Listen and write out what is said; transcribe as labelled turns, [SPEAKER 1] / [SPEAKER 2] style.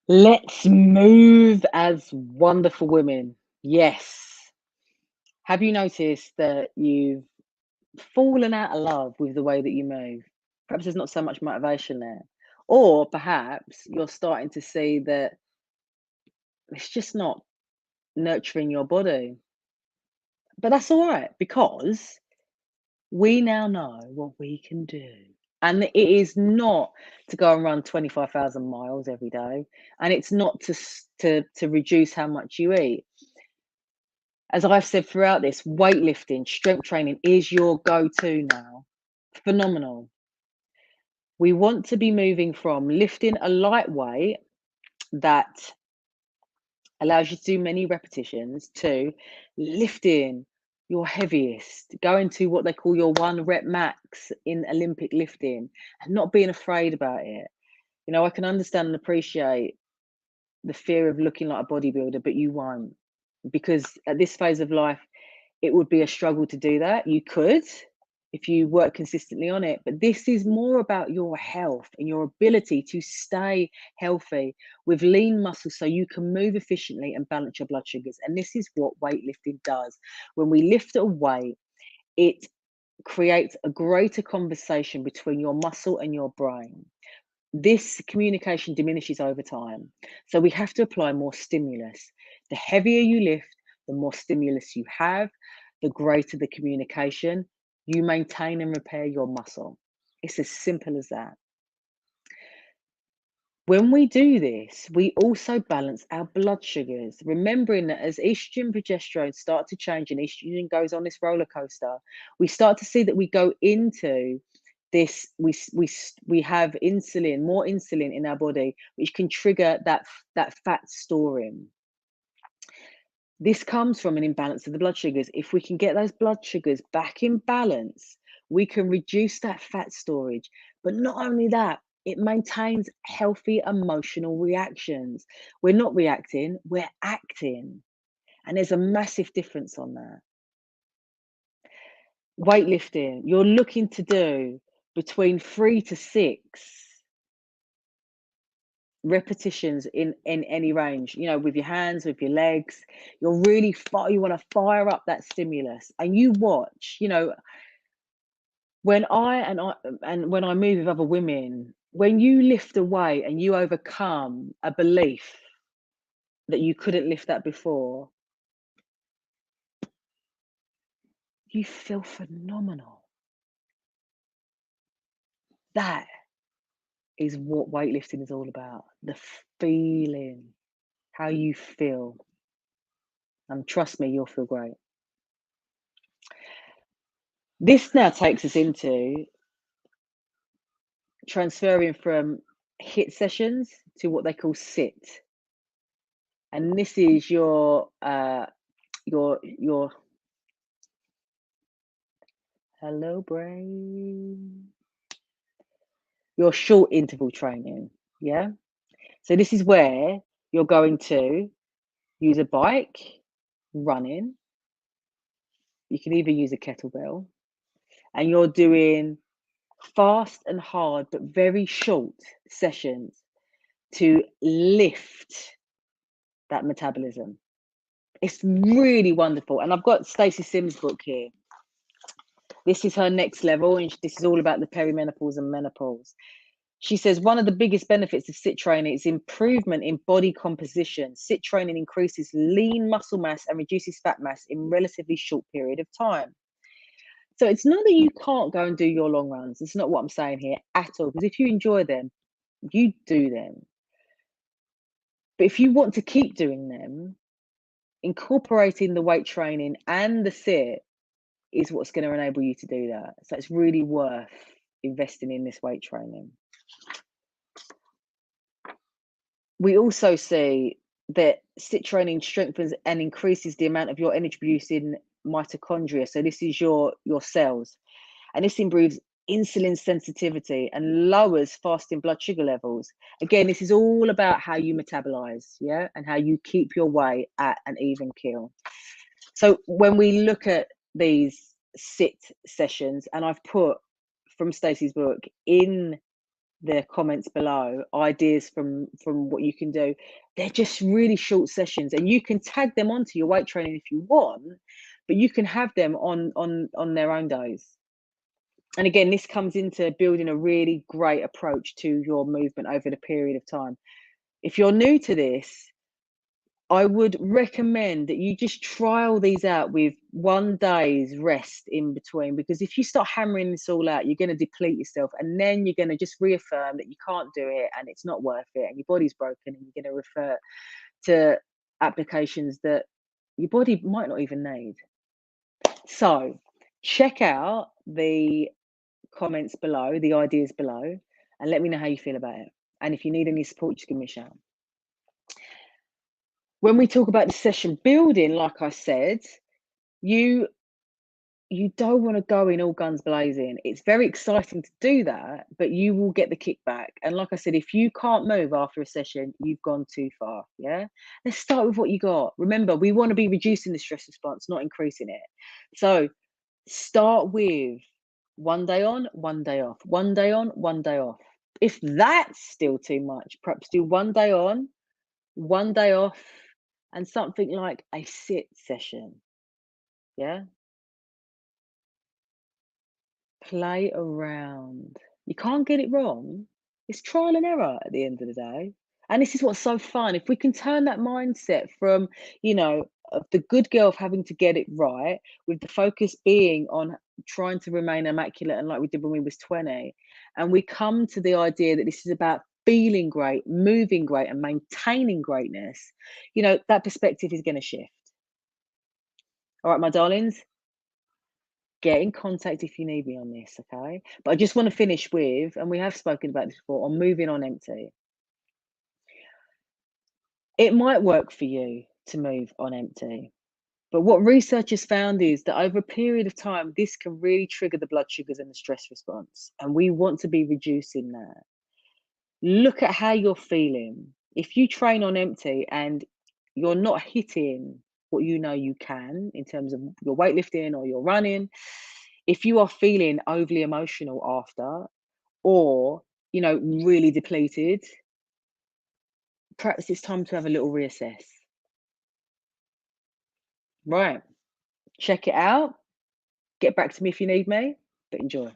[SPEAKER 1] Let's move as wonderful women. Yes. Have you noticed that you've fallen out of love with the way that you move? Perhaps there's not so much motivation there. Or perhaps you're starting to see that it's just not nurturing your body. But that's all right because we now know what we can do. And it is not to go and run 25,000 miles every day. And it's not to reduce how much you eat. As I've said throughout this, weightlifting, strength training is your go-to now. Phenomenal. We want to be moving from lifting a light weight that allows you to do many repetitions to lifting your heaviest, going to what they call your 1 rep max in Olympic lifting and not being afraid about it. You know, I can understand and appreciate the fear of looking like a bodybuilder, but you won't, because at this phase of life, it would be a struggle to do that. You could if you work consistently on it, but this is more about your health and your ability to stay healthy with lean muscle so you can move efficiently and balance your blood sugars. And this is what weightlifting does. When we lift a weight, it creates a greater conversation between your muscle and your brain. This communication diminishes over time. So we have to apply more stimulus. The heavier you lift, the more stimulus you have, the greater the communication. You maintain and repair your muscle. It's as simple as that. When we do this, we also balance our blood sugars, remembering that as estrogen and progesterone start to change and estrogen goes on this roller coaster, we start to see that we go into this, we have insulin, more insulin in our body, which can trigger that fat storing. This comes from an imbalance of the blood sugars. If we can get those blood sugars back in balance, we can reduce that fat storage. But not only that, it maintains healthy emotional reactions. We're not reacting, we're acting. And there's a massive difference on that. Weightlifting, you're looking to do between 3 to 6 repetitions in any range, you know, with your hands, with your legs. You're really you want to fire up that stimulus, and you watch, you know, when when I move with other women, when you lift a weight and you overcome a belief that you couldn't lift that before, you feel phenomenal. That is what weightlifting is all about. The feeling, how you feel. And trust me, you'll feel great. This now takes us into transferring from HIIT sessions to what they call sit. And this is your hello brain, your short interval training. Yeah. So this is where you're going to use a bike, running. You can either use a kettlebell, and you're doing fast and hard, but very short sessions to lift that metabolism. It's really wonderful. And I've got Stacey Sims' book here. This is her next level, and this is all about the perimenopause and menopause. She says one of the biggest benefits of sit training is improvement in body composition. Sit training increases lean muscle mass and reduces fat mass in relatively short period of time. So it's not that you can't go and do your long runs. It's not what I'm saying here at all. Because if you enjoy them, you do them. But if you want to keep doing them, incorporating the weight training and the sit is what's going to enable you to do that. So it's really worth investing in this weight training. We also see that sit training strengthens and increases the amount of your energy producing mitochondria. So this is your cells, and this improves insulin sensitivity and lowers fasting blood sugar levels. Again, this is all about how you metabolize, yeah, and how you keep your weight at an even keel. So when we look at these sit sessions, and I've put from Stacey's book in the comments below, ideas from what you can do. They're just really short sessions, and you can tag them onto your weight training if you want, but you can have them on their own days. And again, this comes into building a really great approach to your movement over the period of time. If you're new to this, I would recommend that you just trial these out with 1 day's rest in between, because if you start hammering this all out, you're going to deplete yourself, and then you're going to just reaffirm that you can't do it and it's not worth it and your body's broken, and you're going to refer to applications that your body might not even need. So check out the comments below, the ideas below, and let me know how you feel about it. And if you need any support, just give me a shout. When we talk about the session building, like I said, you don't want to go in all guns blazing. It's very exciting to do that, but you will get the kickback. And like I said, if you can't move after a session, you've gone too far. Yeah. Let's start with what you got. Remember, we want to be reducing the stress response, not increasing it. So start with 1 day on, 1 day off, 1 day on, 1 day off. If that's still too much, perhaps do 1 day on, 1 day off, and something like a sit session. Yeah. Play around. You can't get it wrong. It's trial and error at the end of the day. And this is what's so fun. If we can turn that mindset from, of the good girl of having to get it right, with the focus being on trying to remain immaculate and like we did when we was 20, and we come to the idea that this is about feeling great, moving great, and maintaining greatness, that perspective is going to shift. All right, my darlings, get in contact if you need me on this, okay? But I just want to finish with, and we have spoken about this before, on moving on empty. It might work for you to move on empty, but what research has found is that over a period of time, this can really trigger the blood sugars and the stress response, and we want to be reducing that. Look at how you're feeling. If you train on empty and you're not hitting what you know you can in terms of your weightlifting or your running, if you are feeling overly emotional after, or really depleted, perhaps it's time to have a little reassess. Right, check it out. Get back to me if you need me, but enjoy.